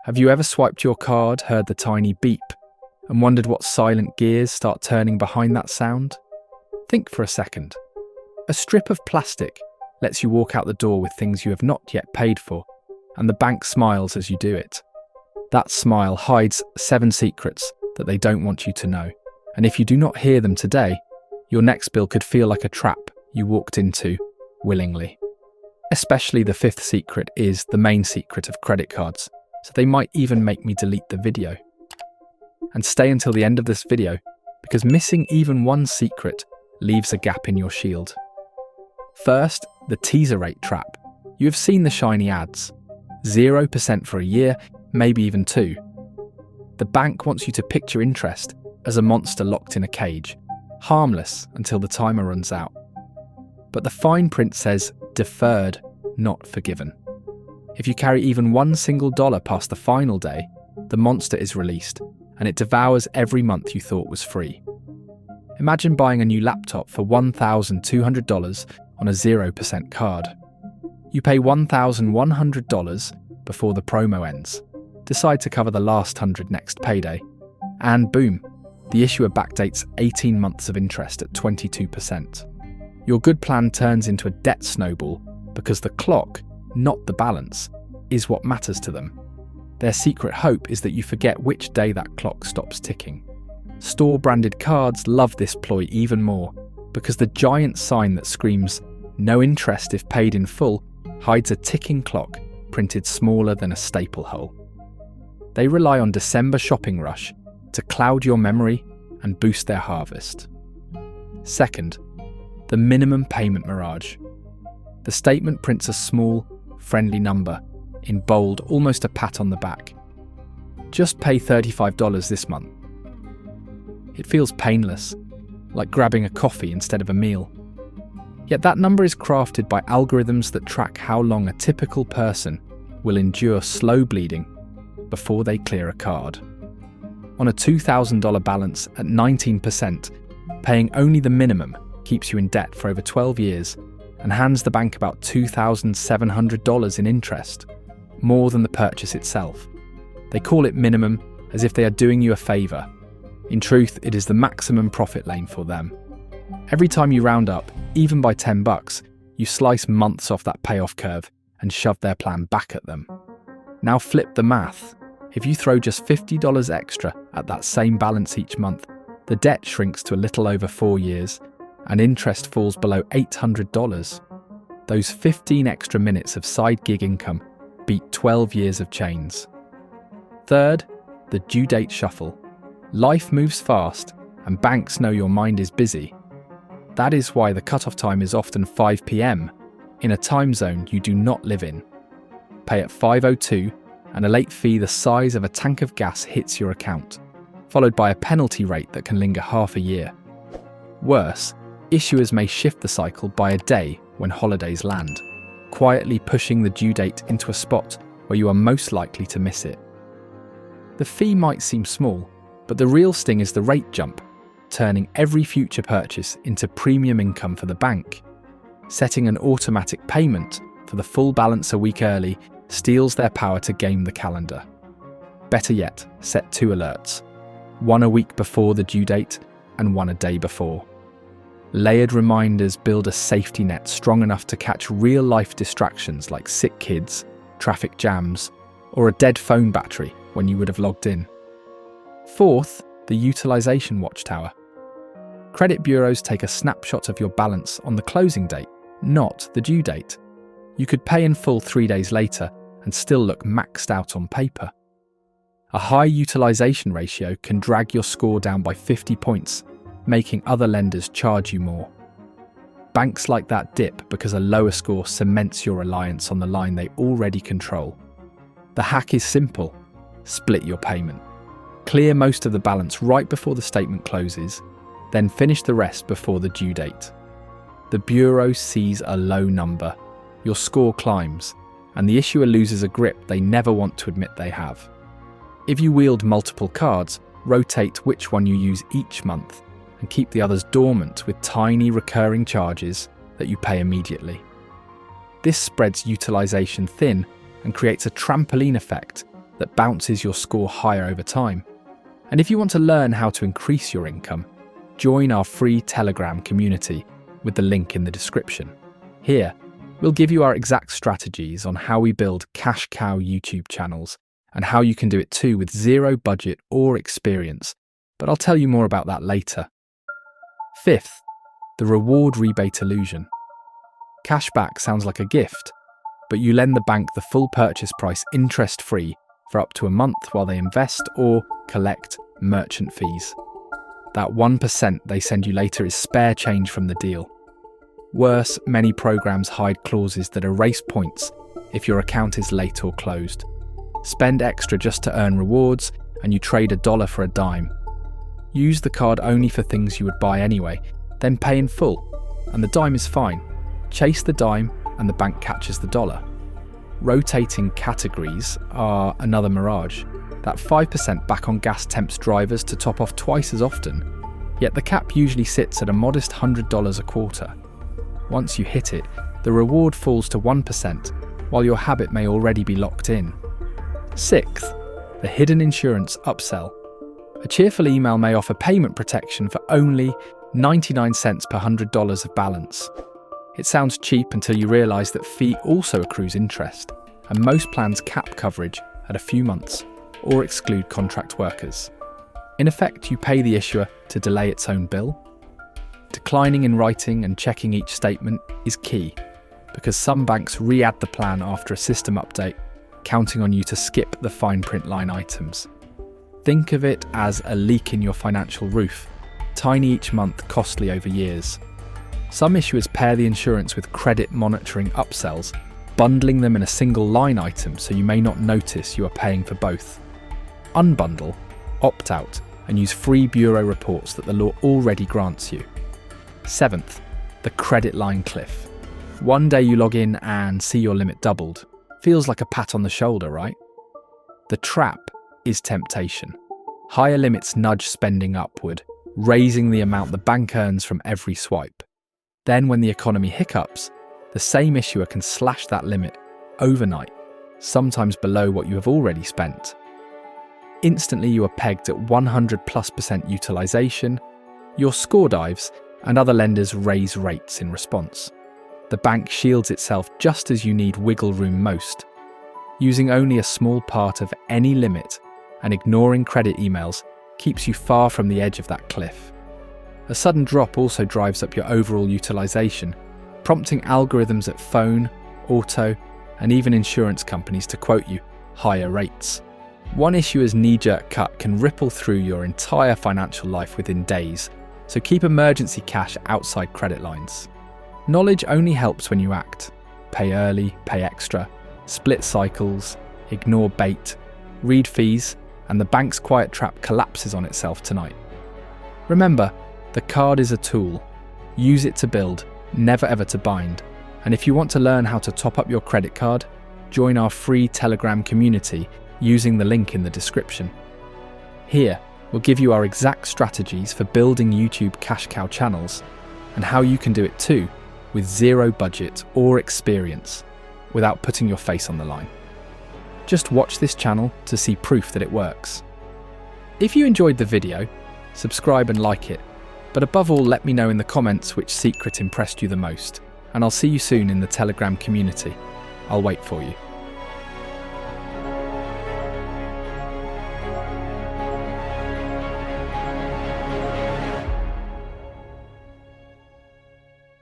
Have you ever swiped your card, heard the tiny beep, and wondered what silent gears start turning behind that sound? Think for a second. A strip of plastic lets you walk out the door with things you have not yet paid for, and the bank smiles as you do it. That smile hides 7 secrets that they don't want you to know, and if you do not hear them today, your next bill could feel like a trap you walked into willingly. Especially the 5th secret is the main secret of credit cards, so they might even make me delete the video. And stay until the end of this video, because missing even one secret leaves a gap in your shield. First, the teaser rate trap. You have seen the shiny ads. 0% for a year, maybe even 2. The bank wants you to picture interest as a monster locked in a cage, harmless until the timer runs out. But the fine print says deferred, not forgiven. If you carry even one single dollar past the final day, the monster is released, and it devours every month you thought was free. Imagine buying a new laptop for $1,200 on a 0% card. You pay $1,100 before the promo ends, decide to cover the last 100 next payday, and boom, the issuer backdates 18 months of interest at 22%. Your good plan turns into a debt snowball because the clock, not the balance, is what matters to them. Their secret hope is that you forget which day that clock stops ticking. Store-branded cards love this ploy even more because the giant sign that screams, "No interest if paid in full," hides a ticking clock printed smaller than a staple hole. They rely on December shopping rush to cloud your memory and boost their harvest. Second, the minimum payment mirage. The statement prints a small, friendly number in bold, almost a pat on the back. Just pay $35 this month. It feels painless, like grabbing a coffee instead of a meal. Yet that number is crafted by algorithms that track how long a typical person will endure slow bleeding before they clear a card. On a $2,000 balance at 19%, paying only the minimum keeps you in debt for over 12 years and hands the bank about $2,700 in interest, more than the purchase itself. They call it minimum as if they are doing you a favour. In truth, it is the maximum profit lane for them. Every time you round up, even by $10, you slice months off that payoff curve and shove their plan back at them. Now flip the math. If you throw just $50 extra at that same balance each month, the debt shrinks to a little over 4 years and interest falls below $800. Those 15 extra minutes of side gig income beat 12 years of chains. Third, the due date shuffle. Life moves fast and banks know your mind is busy. That is why the cutoff time is often 5 p.m. in a time zone you do not live in. Pay at 5:02 and a late fee the size of a tank of gas hits your account, followed by a penalty rate that can linger half a year. Worse, issuers may shift the cycle by a day when holidays land, quietly pushing the due date into a spot where you are most likely to miss it. The fee might seem small, but the real sting is the rate jump, turning every future purchase into premium income for the bank. Setting an automatic payment for the full balance a week early steals their power to game the calendar. Better yet, set 2 alerts, one a week before the due date and one a day before. Layered reminders build a safety net strong enough to catch real-life distractions like sick kids, traffic jams, or a dead phone battery when you would have logged in. Fourth, the utilization watchtower. Credit bureaus take a snapshot of your balance on the closing date, not the due date. You could pay in full 3 days later and still look maxed out on paper. A high utilization ratio can drag your score down by 50 points, making other lenders charge you more. Banks like that dip because a lower score cements your reliance on the line they already control. The hack is simple. Split your payment. Clear most of the balance right before the statement closes, then finish the rest before the due date. The bureau sees a low number, your score climbs, and the issuer loses a grip they never want to admit they have. If you wield multiple cards, rotate which one you use each month and keep the others dormant with tiny recurring charges that you pay immediately. This spreads utilization thin and creates a trampoline effect that bounces your score higher over time. And if you want to learn how to increase your income, join our free Telegram community with the link in the description. Here, we'll give you our exact strategies on how we build cash cow YouTube channels and how you can do it too with zero budget or experience, but I'll tell you more about that later. Fifth, the reward rebate illusion. Cashback sounds like a gift, but you lend the bank the full purchase price interest-free for up to a month while they invest or collect merchant fees. That 1% they send you later is spare change from the deal. Worse, many programs hide clauses that erase points if your account is late or closed. Spend extra just to earn rewards, and you trade a dollar for a dime. Use the card only for things you would buy anyway, then pay in full, and the dime is fine. Chase the dime, and the bank catches the dollar. Rotating categories are another mirage. That 5% back on gas tempts drivers to top off twice as often, yet the cap usually sits at a modest $100 a quarter. Once you hit it, the reward falls to 1%, while your habit may already be locked in. Sixth, the hidden insurance upsell. A cheerful email may offer payment protection for only 99 cents per $100 of balance. It sounds cheap until you realise that fee also accrues interest, and most plans cap coverage at a few months or exclude contract workers. In effect, you pay the issuer to delay its own bill. Declining in writing and checking each statement is key, because some banks re-add the plan after a system update, counting on you to skip the fine print line items. Think of it as a leak in your financial roof, tiny each month, costly over years. Some issuers pair the insurance with credit monitoring upsells, bundling them in a single line item so you may not notice you are paying for both. Unbundle, opt out, and use free bureau reports that the law already grants you. Seventh, the credit line cliff. One day you log in and see your limit doubled. Feels like a pat on the shoulder, right? The trap is temptation. Higher limits nudge spending upward, raising the amount the bank earns from every swipe. Then when the economy hiccups, the same issuer can slash that limit overnight, sometimes below what you have already spent. Instantly you are pegged at 100+% utilization, your score dives, and other lenders raise rates in response. The bank shields itself just as you need wiggle room most, using only a small part of any limit and ignoring credit emails keeps you far from the edge of that cliff. A sudden drop also drives up your overall utilization, prompting algorithms at phone, auto, and even insurance companies to quote you higher rates. One issuer's knee-jerk cut can ripple through your entire financial life within days, so keep emergency cash outside credit lines. Knowledge only helps when you act. Pay early, pay extra, split cycles, ignore bait, read fees, and the bank's quiet trap collapses on itself tonight. Remember, the card is a tool. Use it to build, never ever to bind. And if you want to learn how to top up your credit card, join our free Telegram community using the link in the description. Here, we'll give you our exact strategies for building YouTube cash cow channels and how you can do it too with zero budget or experience without putting your face on the line. Just watch this channel to see proof that it works. If you enjoyed the video, subscribe and like it, but above all let me know in the comments which secret impressed you the most, and I'll see you soon in the Telegram community. I'll wait for you.